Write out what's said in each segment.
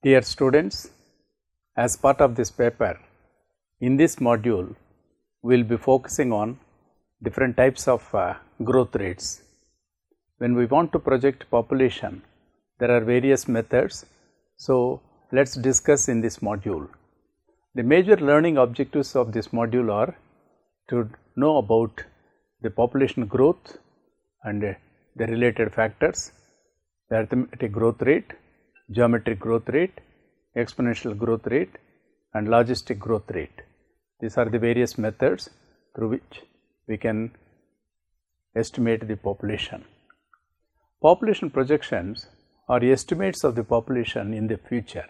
Dear students, as part of this paper, in this module, we will be focusing on different types of growth rates. When we want to project population, there are various methods. So, let us discuss in this module. The major learning objectives of this module are to know about the population growth and the related factors, the arithmetic growth rate, geometric growth rate, exponential growth rate and logistic growth rate. These are the various methods through which we can estimate the population. Population projections are estimates of the population in the future.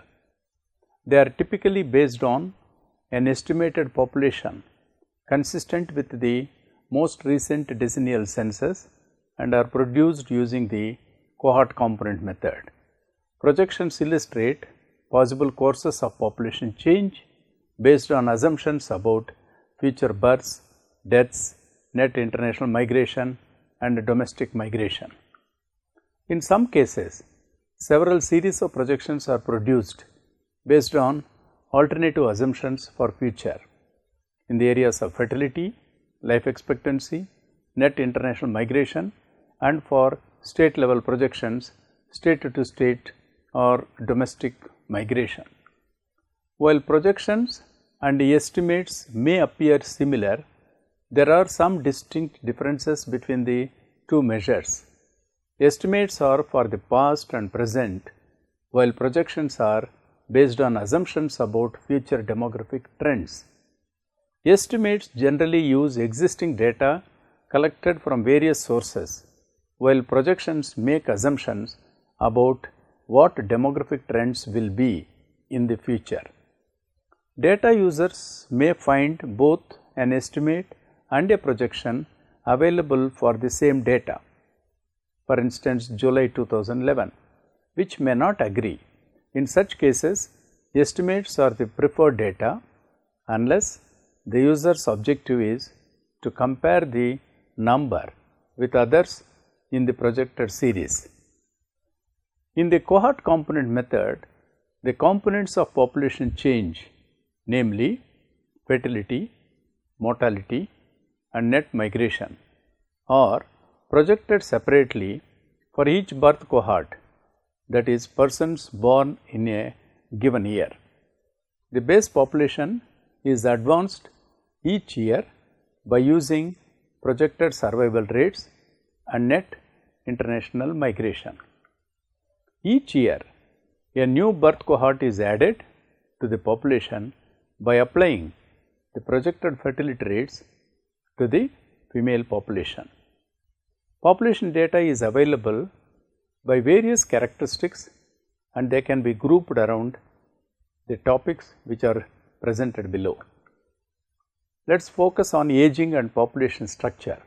They are typically based on an estimated population consistent with the most recent decennial census and are produced using the cohort component method. Projections illustrate possible courses of population change based on assumptions about future births, deaths, net international migration and domestic migration. In some cases, several series of projections are produced based on alternative assumptions for future in the areas of fertility, life expectancy, net international migration and for state level projections, state to state or domestic migration. While projections and estimates may appear similar, there are some distinct differences between the two measures. Estimates are for the past and present, while projections are based on assumptions about future demographic trends. Estimates generally use existing data collected from various sources, while projections make assumptions about what demographic trends will be in the future. Data users may find both an estimate and a projection available for the same data, for instance July 2011, which may not agree. In such cases, estimates are the preferred data unless the user's objective is to compare the number with others in the projected series. In the cohort component method, the components of population change, namely fertility, mortality and net migration, are projected separately for each birth cohort, that is persons born in a given year. The base population is advanced each year by using projected survival rates and net international migration. Each year, a new birth cohort is added to the population by applying the projected fertility rates to the female population. Population data is available by various characteristics and they can be grouped around the topics which are presented below. Let us focus on aging and population structure.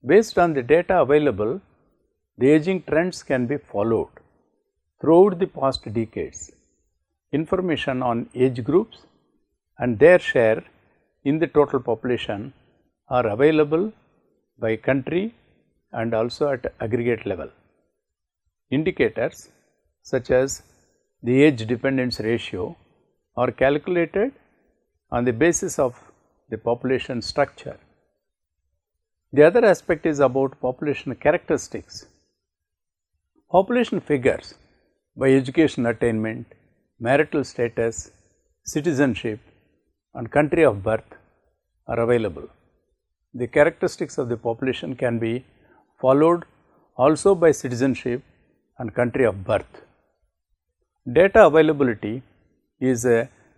Based on the data available, the aging trends can be followed throughout the past decades. Information on age groups and their share in the total population are available by country and also at aggregate level. Indicators such as the age dependence ratio are calculated on the basis of the population structure. The other aspect is about population characteristics. Population figures by education attainment, marital status, citizenship and country of birth are available. The characteristics of the population can be followed also by citizenship and country of birth. Data availability is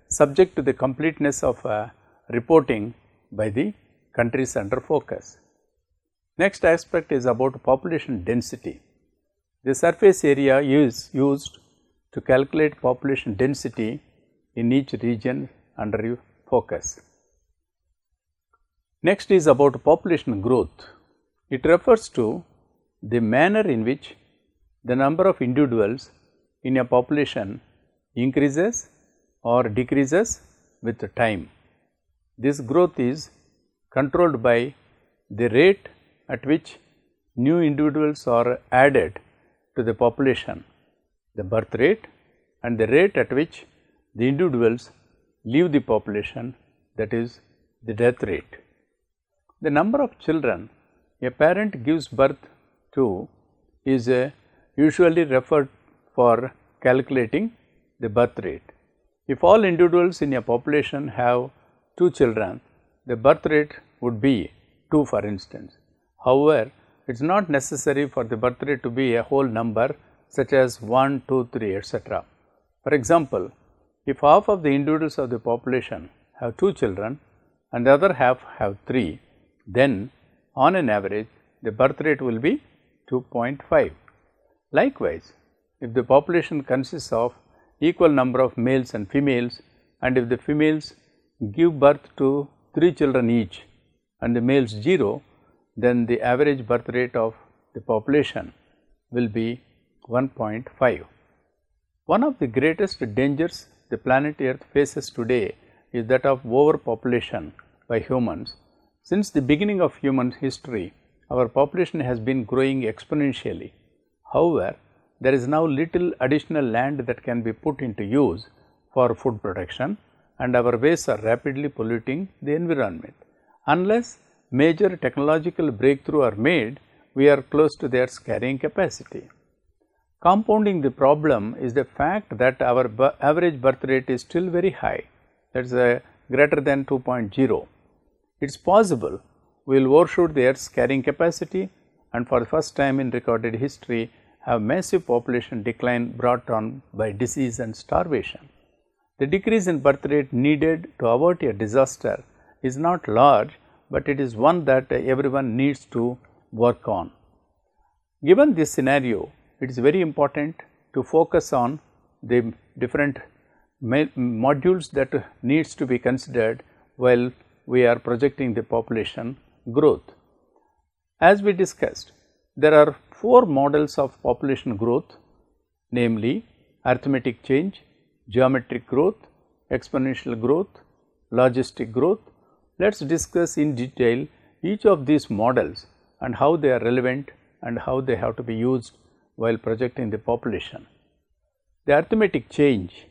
subject to the completeness of reporting by the countries under focus. Next aspect is about population density. The surface area is used to calculate population density in each region under focus. Next is about population growth. It refers to the manner in which the number of individuals in a population increases or decreases with time. This growth is controlled by the rate at which new individuals are added to the population, the birth rate and the rate at which the individuals leave the population, that is the death rate. The number of children a parent gives birth to is usually referred for calculating the birth rate. If all individuals in a population have 2 children, the birth rate would be 2 for instance. However, it is not necessary for the birth rate to be a whole number such as 1, 2, 3, etc. For example, if half of the individuals of the population have 2 children and the other half have 3, then on an average the birth rate will be 2.5. Likewise, if the population consists of equal number of males and females, and if the females give birth to 3 children each and the males 0, then the average birth rate of the population will be 1.5. One of the greatest dangers the planet Earth faces today is that of overpopulation by humans. Since the beginning of human history, our population has been growing exponentially. However, there is now little additional land that can be put into use for food production, and our wastes are rapidly polluting the environment. Unless major technological breakthroughs are made, we are close to their carrying capacity. Compounding the problem is the fact that our average birth rate is still very high, that is greater than 2.0. It is possible we will overshoot the Earth's carrying capacity and for the first time in recorded history have massive population decline brought on by disease and starvation. The decrease in birth rate needed to avert a disaster is not large, but it is one that everyone needs to work on. Given this scenario, it is very important to focus on the different modules that needs to be considered while we are projecting the population growth. As we discussed, there are 4 models of population growth, namely arithmetic change, geometric growth, exponential growth, logistic growth. Let us discuss in detail each of these models and how they are relevant and how they have to be used while projecting the population. The arithmetic change,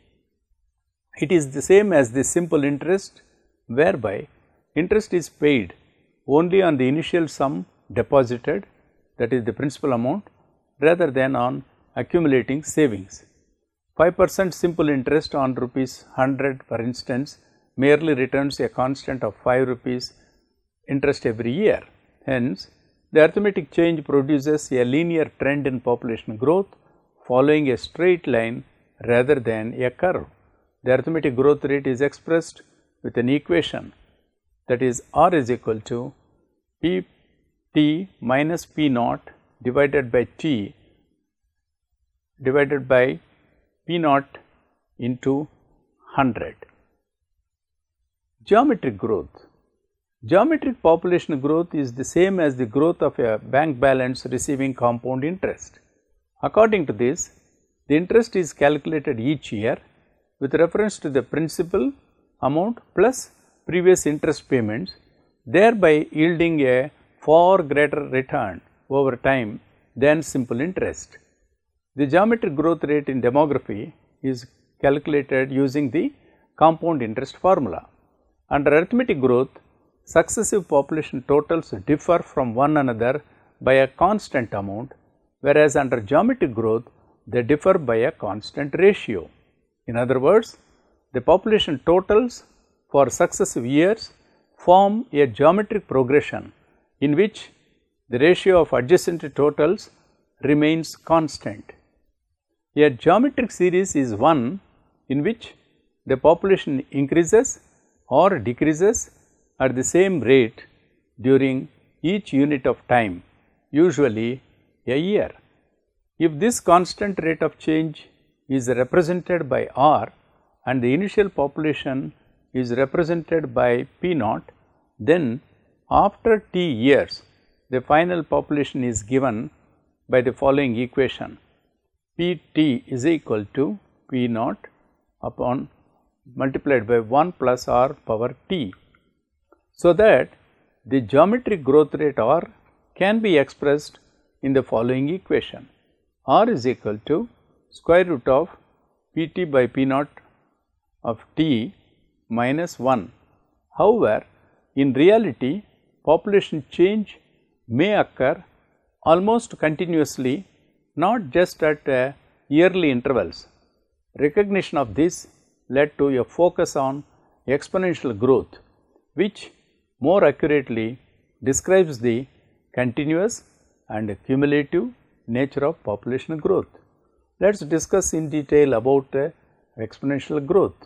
it is the same as the simple interest, whereby interest is paid only on the initial sum deposited, that is the principal amount, rather than on accumulating savings. 5% simple interest on rupees 100 for instance merely returns a constant of 5 rupees interest every year. Hence, the arithmetic change produces a linear trend in population growth following a straight line rather than a curve. The arithmetic growth rate is expressed with an equation, that is R is equal to P t minus P naught divided by T divided by P naught into 100. Geometric growth. Geometric population growth is the same as the growth of a bank balance receiving compound interest. According to this, the interest is calculated each year with reference to the principal amount plus previous interest payments, thereby yielding a far greater return over time than simple interest. The geometric growth rate in demography is calculated using the compound interest formula. Under arithmetic growth, successive population totals differ from one another by a constant amount, whereas under geometric growth they differ by a constant ratio. In other words, the population totals for successive years form a geometric progression in which the ratio of adjacent totals remains constant. A geometric series is one in which the population increases or decreases at the same rate during each unit of time, usually a year. If this constant rate of change is represented by R and the initial population is represented by P naught, then after T years the final population is given by the following equation: Pt is equal to P naught upon multiplied by 1 plus R power T. So that the geometric growth rate R can be expressed in the following equation: R is equal to square root of Pt by P naught of t minus 1. However, in reality population change may occur almost continuously, not just at yearly intervals. Recognition of this led to a focus on exponential growth, which more accurately describes the continuous and cumulative nature of population growth. Let us discuss in detail about exponential growth.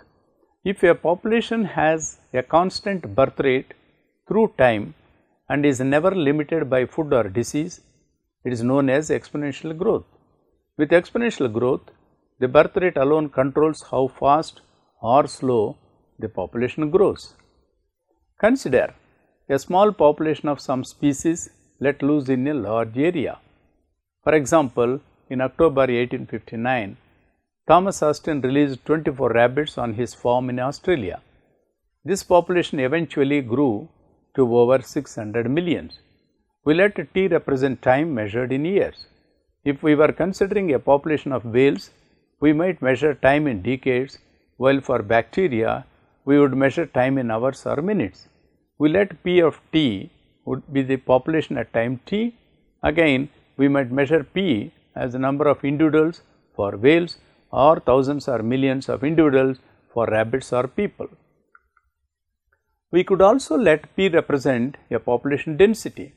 If a population has a constant birth rate through time and is never limited by food or disease, it is known as exponential growth. With exponential growth, the birth rate alone controls how fast or slow the population grows. Consider a small population of some species let loose in a large area. For example, in October 1859, Thomas Austin released 24 rabbits on his farm in Australia. This population eventually grew to over 600 million. We let t represent time measured in years. If we were considering a population of whales, we might measure time in decades, while for bacteria, we would measure time in hours or minutes. We let P of t would be the population at time t. Again, we might measure P as the number of individuals for whales or thousands or millions of individuals for rabbits or people. We could also let P represent a population density.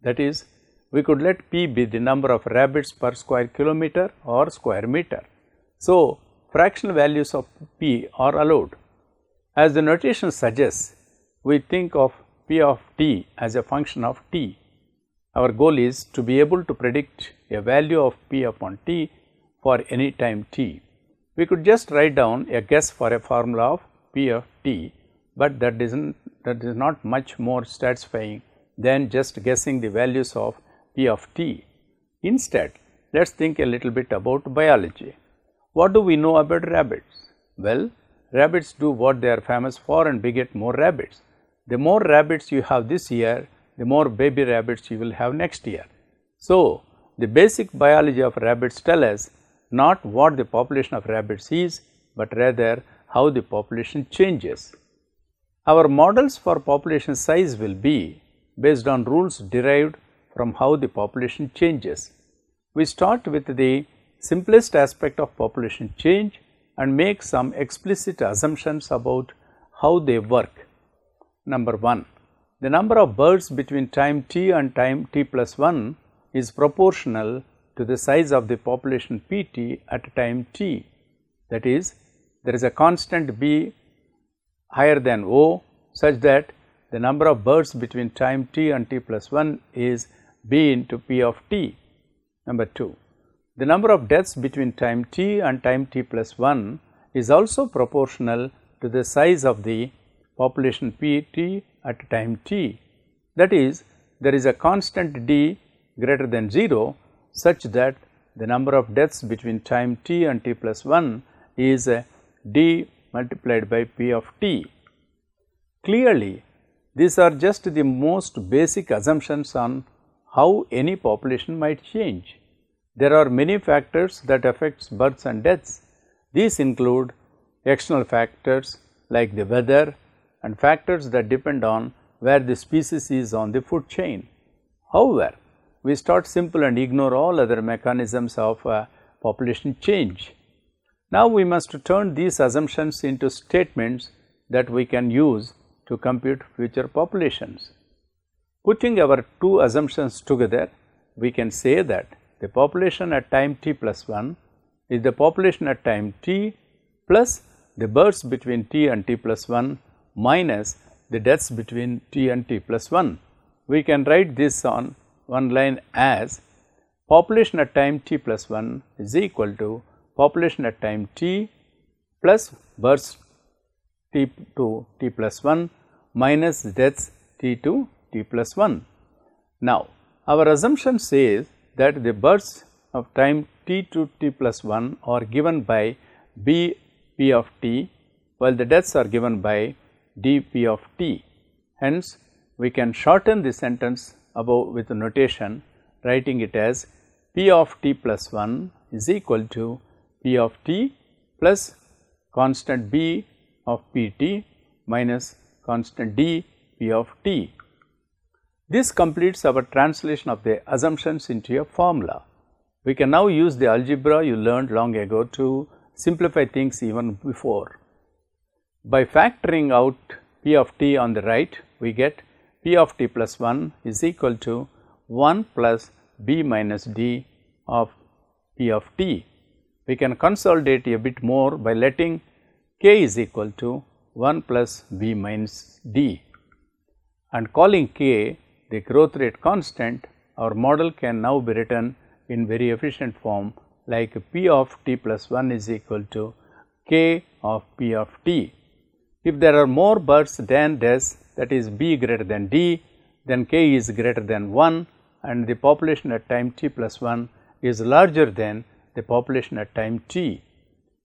That is, we could let P be the number of rabbits per square kilometer or square meter. So, fractional values of P are allowed. As the notation suggests, we think of P of t as a function of t. Our goal is to be able to predict a value of P upon t for any time t. We could just write down a guess for a formula of P of t, but that is not much more satisfying than just guessing the values of P of t. Instead, let us think a little bit about biology. What do we know about rabbits? Well, rabbits do what they are famous for and beget more rabbits. The more rabbits you have this year, the more baby rabbits you will have next year. So, the basic biology of rabbits tell us not what the population of rabbits is, but rather how the population changes. Our models for population size will be based on rules derived from how the population changes. We start with the simplest aspect of population change and make some explicit assumptions about how they work. Number 1. The number of birds between time t and time t plus 1 is proportional to the size of the population Pt at time t. That is, there is a constant b higher than O such that the number of birds between time t and t plus 1 is b into P of t. Number 2. The number of deaths between time t and time t plus 1 is also proportional to the size of the population Pt at time t. That is, there is a constant d greater than 0 such that the number of deaths between time t and t plus 1 is d multiplied by P of t. Clearly, these are just the most basic assumptions on how any population might change. There are many factors that affect births and deaths. These include external factors like the weather and factors that depend on where the species is on the food chain. However, we start simple and ignore all other mechanisms of population change. Now, we must turn these assumptions into statements that we can use to compute future populations. Putting our two assumptions together, we can say that the population at time t plus 1 is the population at time t plus the births between t and t plus 1 minus the deaths between t and t plus 1. We can write this on one line as population at time t plus 1 is equal to population at time t plus births t to t plus 1 minus deaths t to t plus 1. Now, our assumption says that the births of time t to t plus 1 are given by b p of t, while the deaths are given by d p of t. Hence, we can shorten the sentence above with a notation writing it as p of t plus 1 is equal to p of t plus constant B of Pt minus constant d P of t. This completes our translation of the assumptions into a formula. We can now use the algebra you learned long ago to simplify things even before. By factoring out P of t on the right, we get P of t plus 1 is equal to 1 plus B minus d of P of t. We can consolidate a bit more by letting k is equal to 1 plus B minus d, and calling k the growth rate constant. Our model can now be written in very efficient form like P of t plus 1 is equal to k of P of t. If there are more birds than this, that is B greater than d, then k is greater than 1 and the population at time t plus 1 is larger than the population at time t.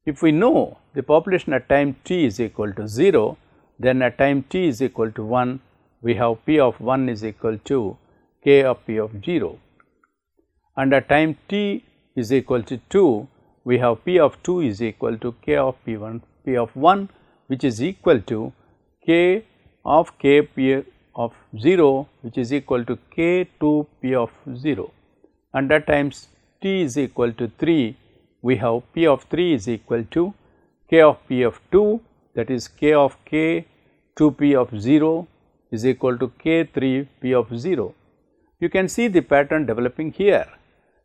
If we know the population at time t is equal to 0, then at time t is equal to 1, we have P of 1 is equal to k of P of 0. And at time t is equal to 2, we have P of 2 is equal to k of P of 1, which is equal to k of k P of 0, which is equal to k 2 P of 0. And at times t is equal to 3, we have P of 3 is equal to k of P of 2, that is k of k 2 P of 0 is equal to k 3 P of 0. You can see the pattern developing here.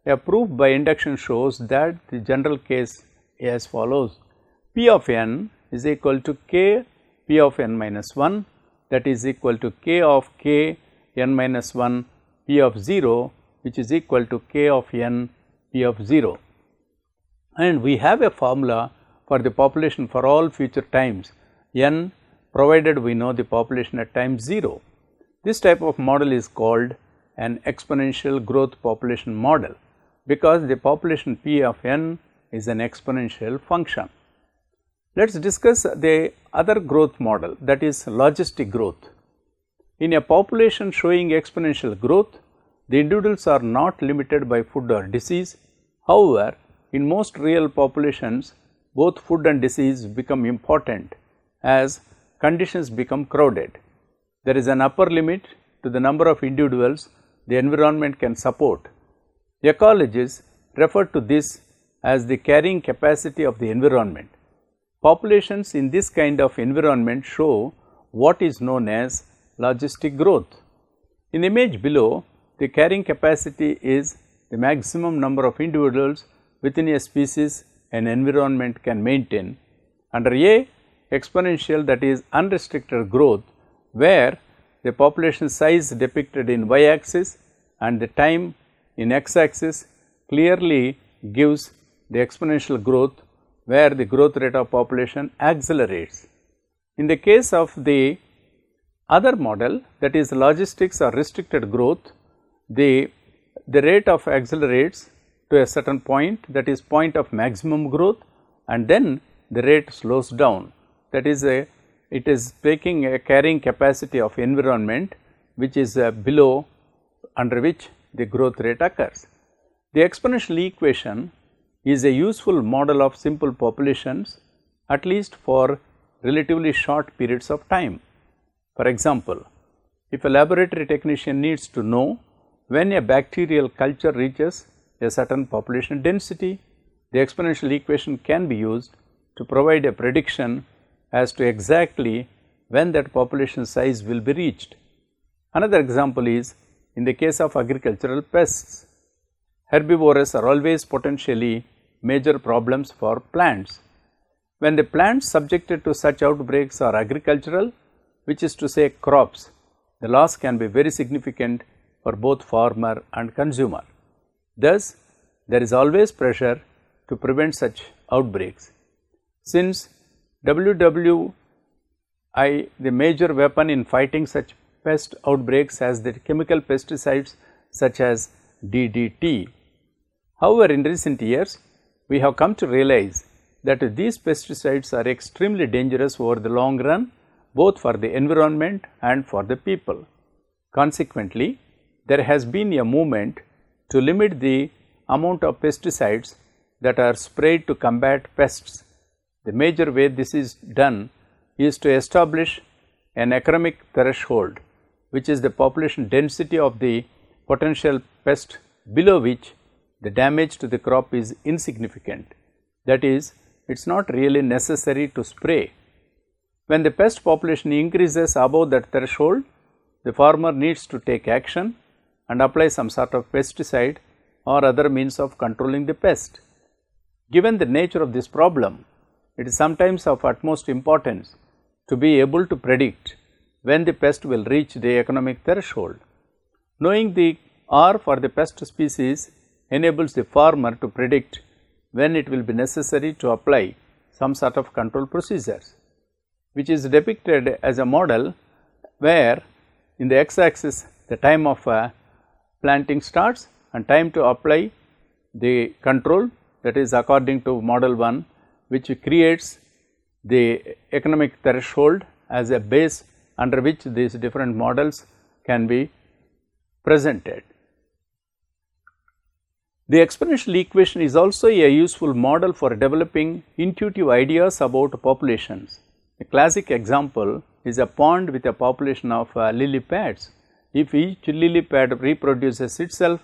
A proof by induction shows that the general case as follows: P of n is equal to k P of n minus 1, that is equal to k of k n minus 1 P of 0, which is equal to k of n P of 0. And we have a formula for the population for all future times n, provided we know the population at time 0. This type of model is called an exponential growth population model, because the population P of n is an exponential function. Let us discuss the other growth model, that is logistic growth. In a population showing exponential growth, the individuals are not limited by food or disease. However, in most real populations, both food and disease become important as conditions become crowded. There is an upper limit to the number of individuals the environment can support. Ecologists refer to this as the carrying capacity of the environment. Populations in this kind of environment show what is known as logistic growth. In the image below, the carrying capacity is the maximum number of individuals within a species an environment can maintain. Under A exponential, that is unrestricted growth, where the population size depicted in y axis and the time in x axis clearly gives the exponential growth, where the growth rate of population accelerates. In the case of the other model, that is logistics or restricted growth, the rate of accelerates to a certain point, that is point of maximum growth, and then the rate slows down. That is it is taking a carrying capacity of environment which is below, under which the growth rate occurs. The exponential equation is a useful model of simple populations, at least for relatively short periods of time. For example, if a laboratory technician needs to know when a bacterial culture reaches a certain population density, the exponential equation can be used to provide a prediction as to exactly when that population size will be reached. Another example is in the case of agricultural pests. Herbivores are always potentially major problems for plants. When the plants subjected to such outbreaks are agricultural, which is to say crops, the loss can be very significant for both farmer and consumer. Thus, there is always pressure to prevent such outbreaks. Since WWI, the major weapon in fighting such pest outbreaks, has the chemical pesticides such as DDT. However, in recent years, we have come to realize that these pesticides are extremely dangerous over the long run, both for the environment and for the people. Consequently, there has been a movement to limit the amount of pesticides that are sprayed to combat pests. The major way this is done is to establish an economic threshold, which is the population density of the potential pest below which the damage to the crop is insignificant. That is, it is not really necessary to spray. When the pest population increases above that threshold, the farmer needs to take action and apply some sort of pesticide or other means of controlling the pest. Given the nature of this problem, it is sometimes of utmost importance to be able to predict when the pest will reach the economic threshold. Knowing the R for the pest species enables the farmer to predict when it will be necessary to apply some sort of control procedures, which is depicted as a model where in the x-axis the time of planting starts and time to apply the control, that is according to model 1, which creates the economic threshold as a base under which these different models can be presented. The exponential equation is also a useful model for developing intuitive ideas about populations. A classic example is a pond with a population of lily pads. If each lily pad reproduces itself,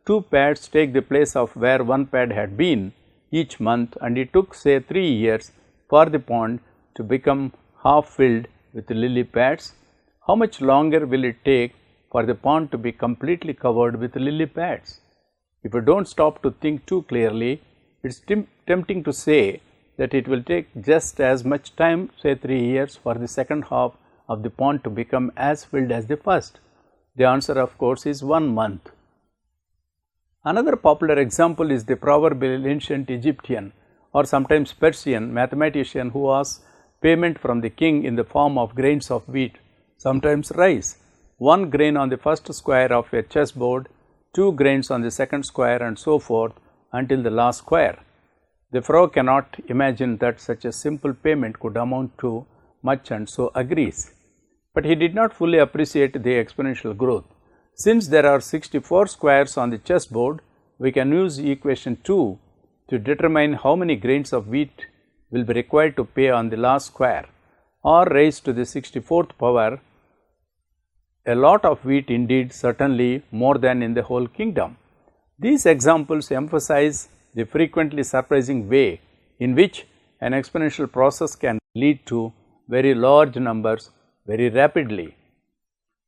2 pads take the place of where 1 pad had been each month, and it took say 3 years for the pond to become half filled with lily pads. How much longer will it take for the pond to be completely covered with lily pads? If you do not stop to think too clearly, it is tempting to say that it will take just as much time, say 3 years, for the second half of the pond to become as filled as the first. The answer of course is 1 month. Another popular example is the proverbial ancient Egyptian or sometimes Persian mathematician who asks payment from the king in the form of grains of wheat, sometimes rice, 1 grain on the first square of a chessboard, 2 grains on the second square, and so forth until the last square. The pharaoh cannot imagine that such a simple payment could amount to much and so agrees. But he did not fully appreciate the exponential growth. Since there are 64 squares on the chessboard, we can use equation 2 to determine how many grains of wheat will be required to pay on the last square, or raised to the 64th power, a lot of wheat indeed, certainly more than in the whole kingdom. These examples emphasize the frequently surprising way in which an exponential process can lead to very large numbers very rapidly.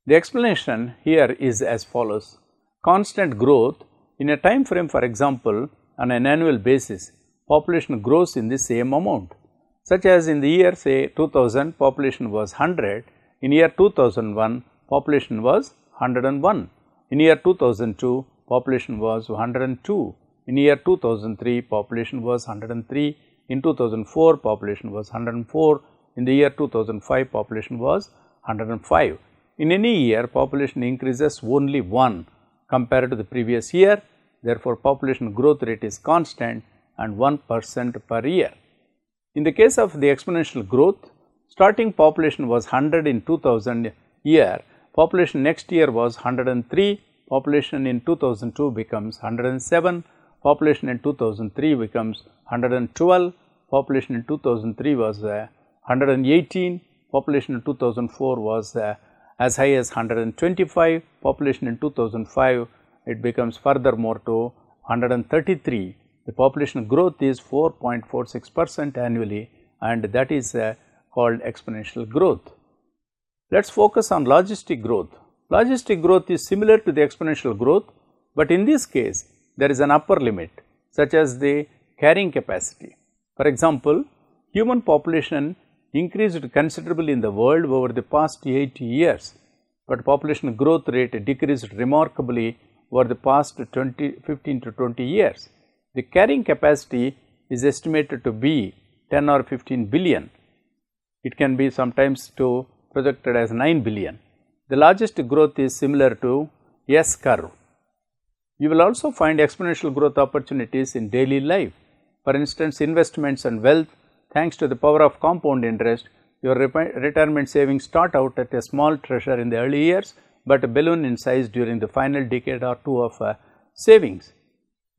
The explanation here is as follows. Constant growth in a time frame, for example, on an annual basis, population grows in the same amount, such as in the year say 2000 population was 100, in year 2001 population was 101, in year 2002 population was 102, in year 2003 population was 103, in 2004 population was 104, in the year 2005 population was 105. In any year population increases only 1 compared to the previous year, therefore population growth rate is constant and 1% per year. In the case of the exponential growth, starting population was 100 in 2000 year, population next year was 103, population in 2002 becomes 107, population in 2003 becomes 112, population in 2003 was 118, population in 2004 was as high as 125, population in 2005 it becomes furthermore to 133. The population growth is 4.46% annually, and that is called exponential growth. Let us focus on logistic growth. Logistic growth is similar to the exponential growth, but in this case there is an upper limit such as the carrying capacity. For example, human population increased considerably in the world over the past 80 years, but population growth rate decreased remarkably over the past 15 to 20 years. The carrying capacity is estimated to be 10 or 15 billion. It can be sometimes projected as 9 billion. The largest growth is similar to S curve. You will also find exponential growth opportunities in daily life. For instance, investments and wealth. Thanks to the power of compound interest, your retirement savings start out at a small treasure in the early years, but balloon in size during the final decade or two of savings.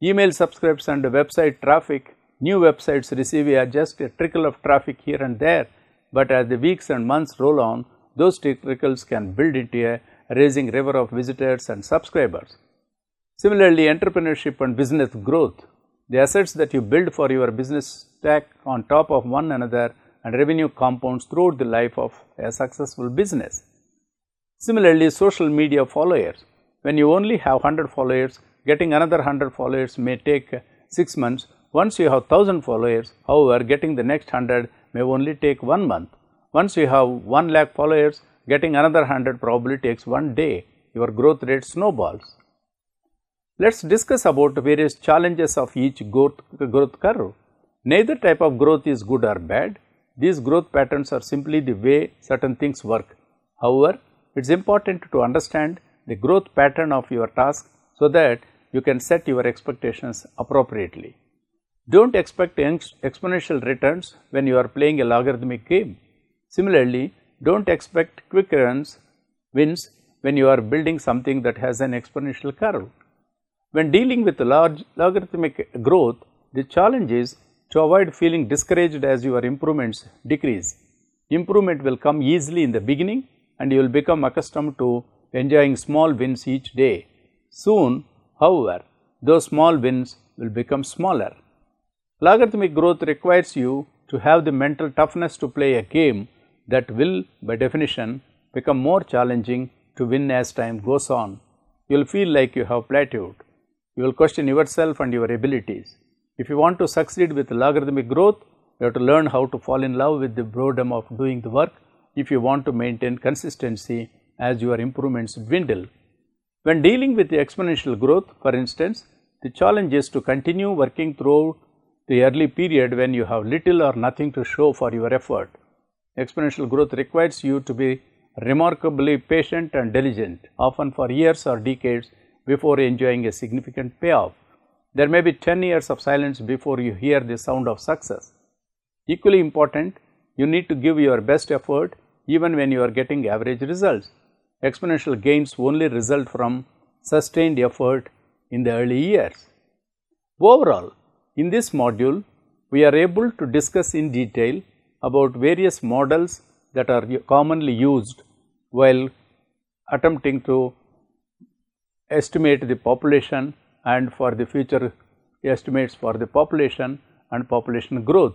Email subscriptions and website traffic New websites receive just a trickle of traffic here and there, but as the weeks and months roll on, those trickles can build into a rising river of visitors and subscribers. Similarly, entrepreneurship and business growth, the assets that you build for your business stack on top of one another and revenue compounds throughout the life of a successful business. Similarly, social media followers, when you only have 100 followers, getting another 100 followers may take 6 months. Once you have 1000 followers, however, getting the next 100 may only take 1 month. Once you have 1 lakh followers, getting another 100 probably takes 1 day. Your growth rate snowballs. Let us discuss about various challenges of each growth curve. Neither type of growth is good or bad. These growth patterns are simply the way certain things work. However, it is important to understand the growth pattern of your task so that you can set your expectations appropriately. Do not expect exponential returns when you are playing a logarithmic game. Similarly, do not expect quick wins when you are building something that has an exponential curve. When dealing with large logarithmic growth, the challenge is to avoid feeling discouraged as your improvements decrease. Improvement will come easily in the beginning and you will become accustomed to enjoying small wins each day. Soon, however, those small wins will become smaller. Logarithmic growth requires you to have the mental toughness to play a game that will, by definition, become more challenging to win as time goes on. You will feel like you have plateaued. You will question yourself and your abilities. If you want to succeed with logarithmic growth, you have to learn how to fall in love with the boredom of doing the work if you want to maintain consistency as your improvements dwindle. When dealing with the exponential growth, for instance, the challenge is to continue working throughout the early period when you have little or nothing to show for your effort. Exponential growth requires you to be remarkably patient and diligent, often for years or decades before enjoying a significant payoff. There may be 10 years of silence before you hear the sound of success. Equally important, you need to give your best effort even when you are getting average results. Exponential gains only result from sustained effort in the early years. Overall, in this module, we are able to discuss in detail about various models that are commonly used while attempting to estimate the population and for the future estimates for the population and population growth.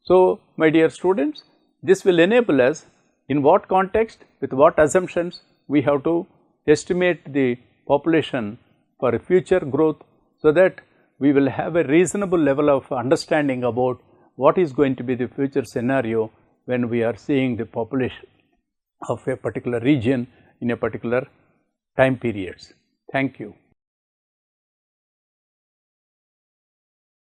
So, my dear students, this will enable us in what context, with what assumptions we have to estimate the population for future growth, so that we will have a reasonable level of understanding about what is going to be the future scenario when we are seeing the population of a particular region in a particular time periods. Thank you.